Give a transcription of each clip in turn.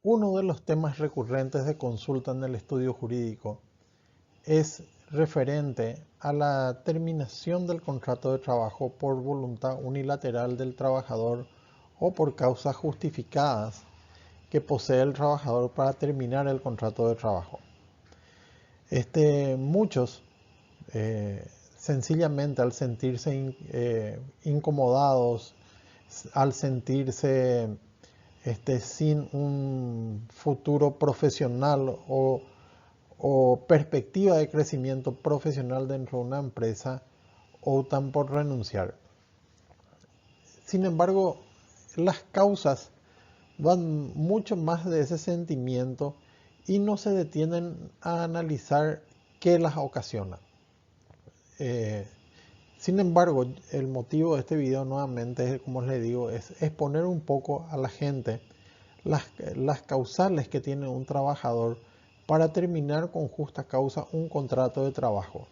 Uno de los temas recurrentes de consulta en el estudio jurídico es referente a la terminación del contrato de trabajo por voluntad unilateral del trabajador o por causas justificadas que posee el trabajador para terminar el contrato de trabajo. Muchos sencillamente al sentirse incomodados, al sentirse sin un futuro profesional o perspectiva de crecimiento profesional dentro de una empresa, optan por renunciar. Sin embargo, las causas van mucho más de ese sentimiento y no se detienen a analizar qué las ocasiona. Sin embargo, el motivo de este video nuevamente, como les digo, es exponer un poco a la gente las causales que tiene un trabajador para terminar con justa causa un contrato de trabajo.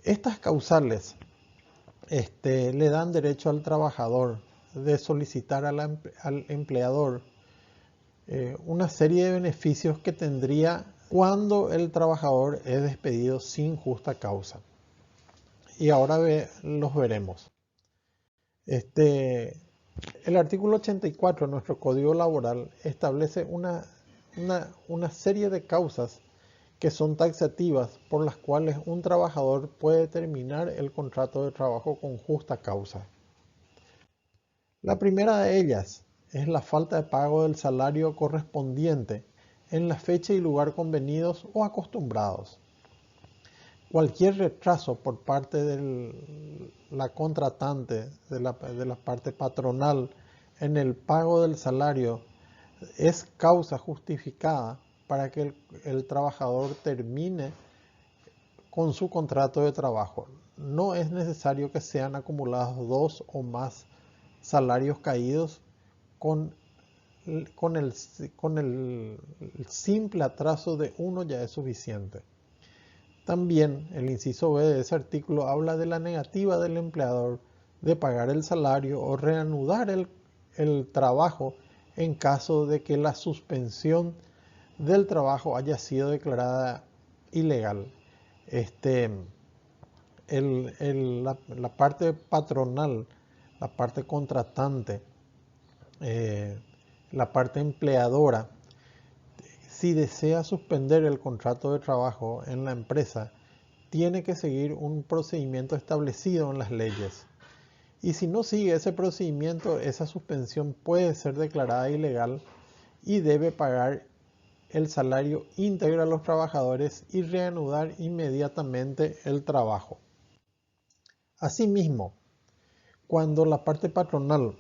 Estas causales le dan derecho al trabajador de solicitar al empleador una serie de beneficios que tendría cuando el trabajador es despedido sin justa causa. Y ahora los veremos. El artículo 84 de nuestro Código Laboral establece una serie de causas que son taxativas por las cuales un trabajador puede terminar el contrato de trabajo con justa causa. La primera de ellas es la falta de pago del salario correspondiente en la fecha y lugar convenidos o acostumbrados. Cualquier retraso por parte de la contratante, de la parte patronal, en el pago del salario es causa justificada para que el trabajador termine con su contrato de trabajo. No es necesario que sean acumulados 2 o más salarios caídos. Con el simple atraso de uno ya es suficiente. También el inciso B de ese artículo habla de la negativa del empleador de pagar el salario o reanudar el trabajo en caso de que la suspensión del trabajo haya sido declarada ilegal. La parte patronal, la parte contratante, la parte empleadora, si desea suspender el contrato de trabajo en la empresa, tiene que seguir un procedimiento establecido en las leyes. Y si no sigue ese procedimiento, esa suspensión puede ser declarada ilegal y debe pagar el salario íntegro a los trabajadores y reanudar inmediatamente el trabajo. Asimismo, cuando la parte patronal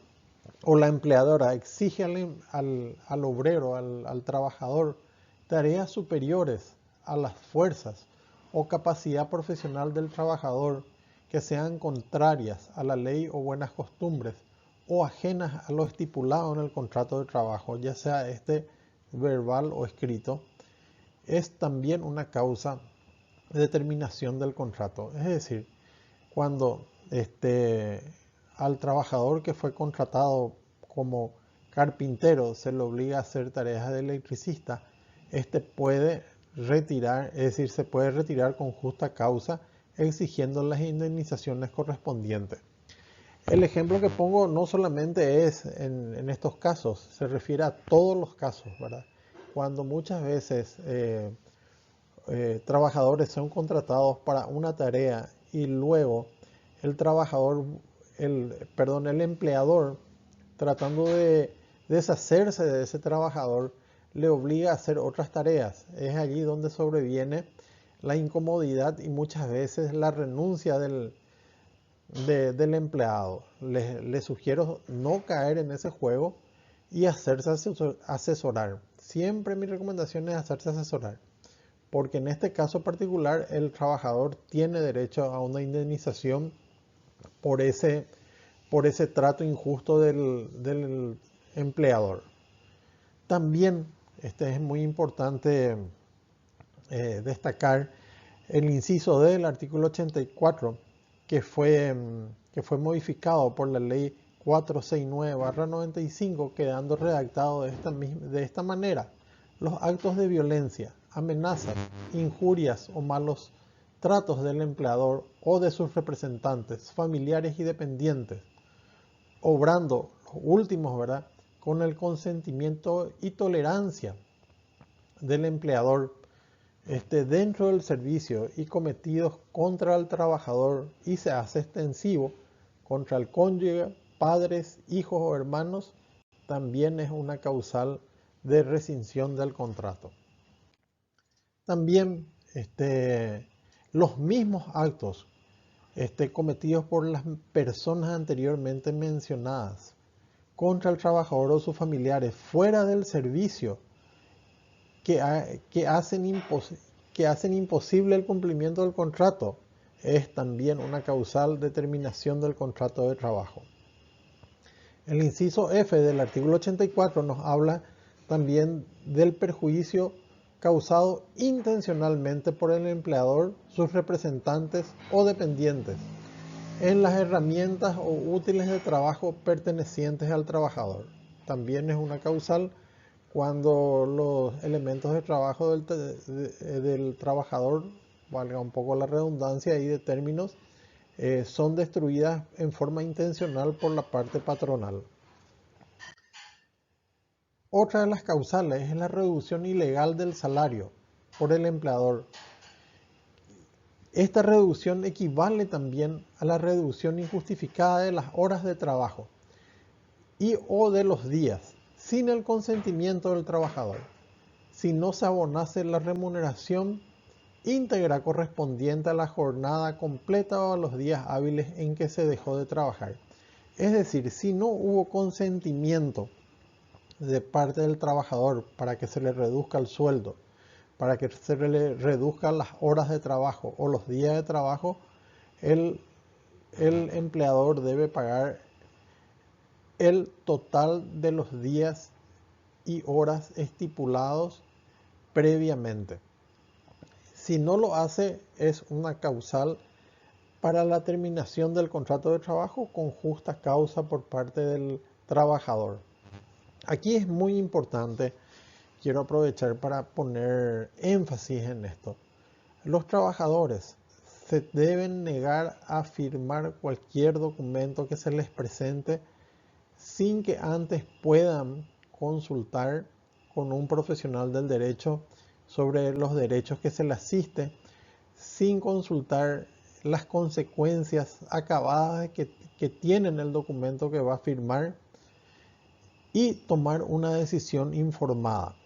o la empleadora exige al obrero, al trabajador, tareas superiores a las fuerzas o capacidad profesional del trabajador que sean contrarias a la ley o buenas costumbres o ajenas a lo estipulado en el contrato de trabajo, ya sea verbal o escrito, es también una causa de terminación del contrato. Es decir, cuando al trabajador que fue contratado como carpintero se le obliga a hacer tareas de electricista, puede retirar, es decir, se puede retirar con justa causa exigiendo las indemnizaciones correspondientes. El ejemplo que pongo no solamente es en estos casos, se refiere a todos los casos, ¿verdad? Cuando muchas veces trabajadores son contratados para una tarea y luego el empleador, tratando de deshacerse de ese trabajador, le obliga a hacer otras tareas. Es allí donde sobreviene la incomodidad y muchas veces la renuncia del empleado. Les sugiero no caer en ese juego y hacerse asesorar. Siempre mi recomendación es hacerse asesorar, porque en este caso particular el trabajador tiene derecho a una indemnización por ese trato injusto del empleador. También es muy importante destacar el inciso D del artículo 84 que fue modificado por la ley 469/95, quedando redactado de esta manera: los actos de violencia, amenazas, injurias o malos tratos del empleador o de sus representantes, familiares y dependientes, obrando los últimos, ¿verdad?, con el consentimiento y tolerancia del empleador dentro del servicio y cometidos contra el trabajador, y se hace extensivo contra el cónyuge, padres, hijos o hermanos, también es una causal de rescisión del contrato. También los mismos actos cometidos por las personas anteriormente mencionadas contra el trabajador o sus familiares fuera del servicio, que hacen imposible el cumplimiento del contrato, es también una causal de terminación del contrato de trabajo. El inciso F del artículo 84 nos habla también del perjuicio causado intencionalmente por el empleador, sus representantes o dependientes en las herramientas o útiles de trabajo pertenecientes al trabajador. También es una causal cuando los elementos de trabajo del trabajador, valga un poco la redundancia ahí de términos, son destruidas en forma intencional por la parte patronal. Otra de las causales es la reducción ilegal del salario por el empleador. Esta reducción equivale también a la reducción injustificada de las horas de trabajo y o de los días, sin el consentimiento del trabajador, si no se abonase la remuneración íntegra correspondiente a la jornada completa o a los días hábiles en que se dejó de trabajar. Es decir, si no hubo consentimiento de parte del trabajador para que se le reduzca el sueldo, para que se le reduzcan las horas de trabajo o los días de trabajo, el empleador debe pagar el total de los días y horas estipulados previamente. Si no lo hace, es una causal para la terminación del contrato de trabajo con justa causa por parte del trabajador. Aquí es muy importante, quiero aprovechar para poner énfasis en esto. Los trabajadores se deben negar a firmar cualquier documento que se les presente sin que antes puedan consultar con un profesional del derecho sobre los derechos que se les asiste, sin consultar las consecuencias acabadas que tiene el documento que va a firmar, y tomar una decisión informada.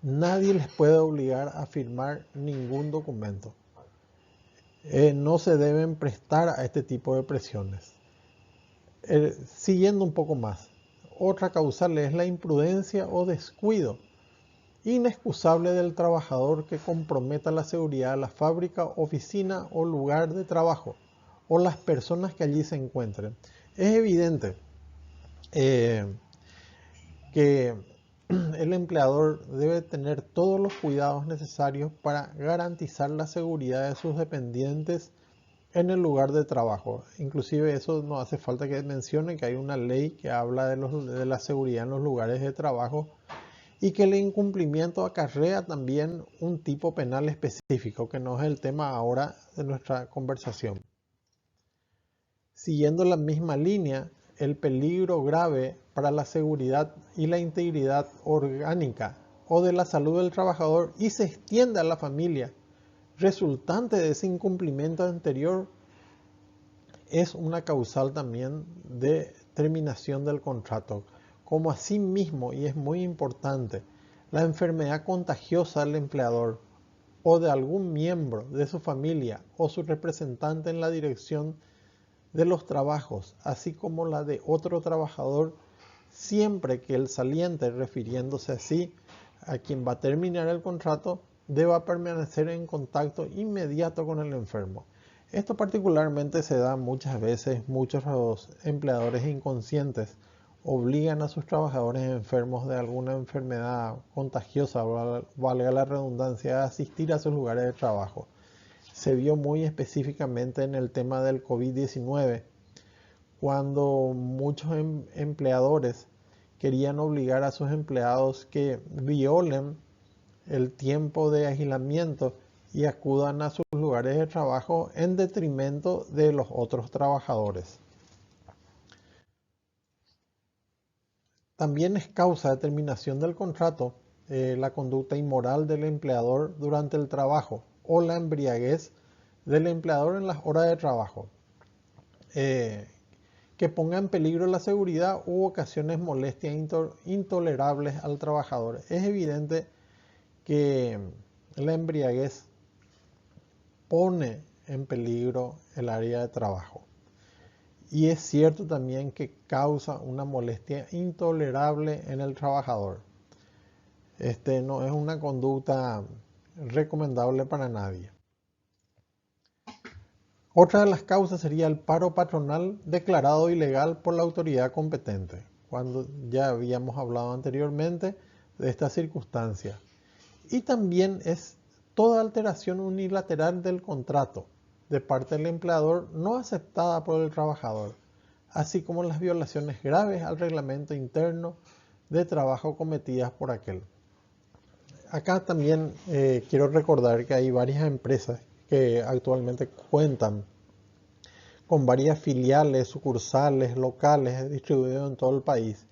Nadie les puede obligar a firmar ningún documento. No se deben prestar a este tipo de presiones. Siguiendo un poco más, otra causal es la imprudencia o descuido inexcusable del trabajador que comprometa la seguridad de la fábrica, oficina o lugar de trabajo o las personas que allí se encuentren. Es evidente que el empleador debe tener todos los cuidados necesarios para garantizar la seguridad de sus dependientes en el lugar de trabajo. Inclusive eso no hace falta que mencione que hay una ley que habla de la seguridad en los lugares de trabajo y que el incumplimiento acarrea también un tipo penal específico, que no es el tema ahora de nuestra conversación. Siguiendo la misma línea, el peligro grave para la seguridad y la integridad orgánica o de la salud del trabajador y se extiende a la familia resultante de ese incumplimiento anterior es una causal también de terminación del contrato. Como asimismo, y es muy importante, la enfermedad contagiosa del empleador o de algún miembro de su familia o su representante en la dirección de los trabajos, así como la de otro trabajador, siempre que el saliente, refiriéndose así a quien va a terminar el contrato, deba permanecer en contacto inmediato con el enfermo. Esto particularmente se da muchas veces, muchos empleadores inconscientes obligan a sus trabajadores enfermos de alguna enfermedad contagiosa, valga la redundancia, a asistir a sus lugares de trabajo. Se vio muy específicamente en el tema del COVID-19, cuando muchos empleadores querían obligar a sus empleados que violen el tiempo de aislamiento y acudan a sus lugares de trabajo en detrimento de los otros trabajadores. También es causa de terminación del contrato la conducta inmoral del empleador durante el trabajo o la embriaguez del empleador en las horas de trabajo, eh, que ponga en peligro la seguridad u ocasiones molestias intolerables al trabajador. Es evidente que la embriaguez pone en peligro el área de trabajo. Y es cierto también que causa una molestia intolerable en el trabajador. No es una conducta recomendable para nadie. Otra de las causas sería el paro patronal declarado ilegal por la autoridad competente, cuando ya habíamos hablado anteriormente de esta circunstancia. Y también es toda alteración unilateral del contrato de parte del empleador no aceptada por el trabajador, así como las violaciones graves al reglamento interno de trabajo cometidas por aquel. Acá también quiero recordar que hay varias empresas que actualmente cuentan con varias filiales, sucursales, locales distribuidos en todo el país.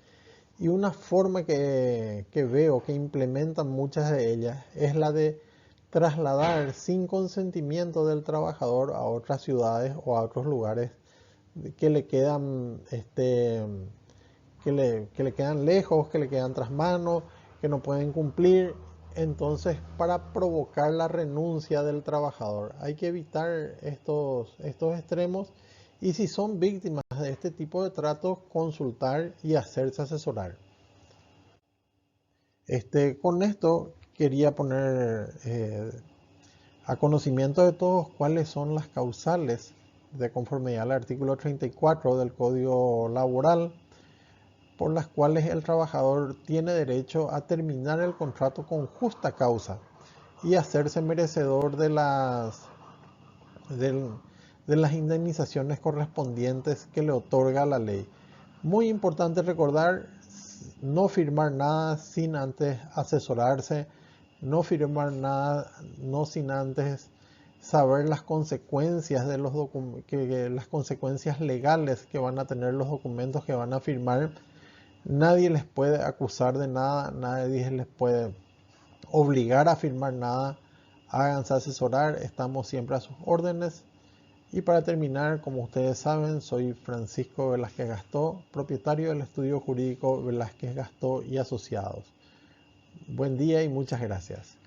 Y una forma que veo que implementan muchas de ellas es la de trasladar sin consentimiento del trabajador a otras ciudades o a otros lugares que le quedan, que le quedan lejos, que le quedan tras mano, que no pueden cumplir. Entonces, para provocar la renuncia del trabajador, hay que evitar estos extremos y si son víctimas de este tipo de tratos, consultar y hacerse asesorar. Con esto quería poner a conocimiento de todos cuáles son las causales de conformidad al artículo 34 del Código Laboral por las cuales el trabajador tiene derecho a terminar el contrato con justa causa y hacerse merecedor de las indemnizaciones correspondientes que le otorga la ley. Muy importante recordar, no firmar nada sin antes asesorarse, no firmar nada no sin antes saber las consecuencias de las consecuencias legales que van a tener los documentos que van a firmar. Nadie les puede acusar de nada, nadie les puede obligar a firmar nada. Háganse asesorar, estamos siempre a sus órdenes. Y para terminar, como ustedes saben, soy Francisco Velázquez Gastó, propietario del estudio jurídico Velázquez Gastó y Asociados. Buen día y muchas gracias.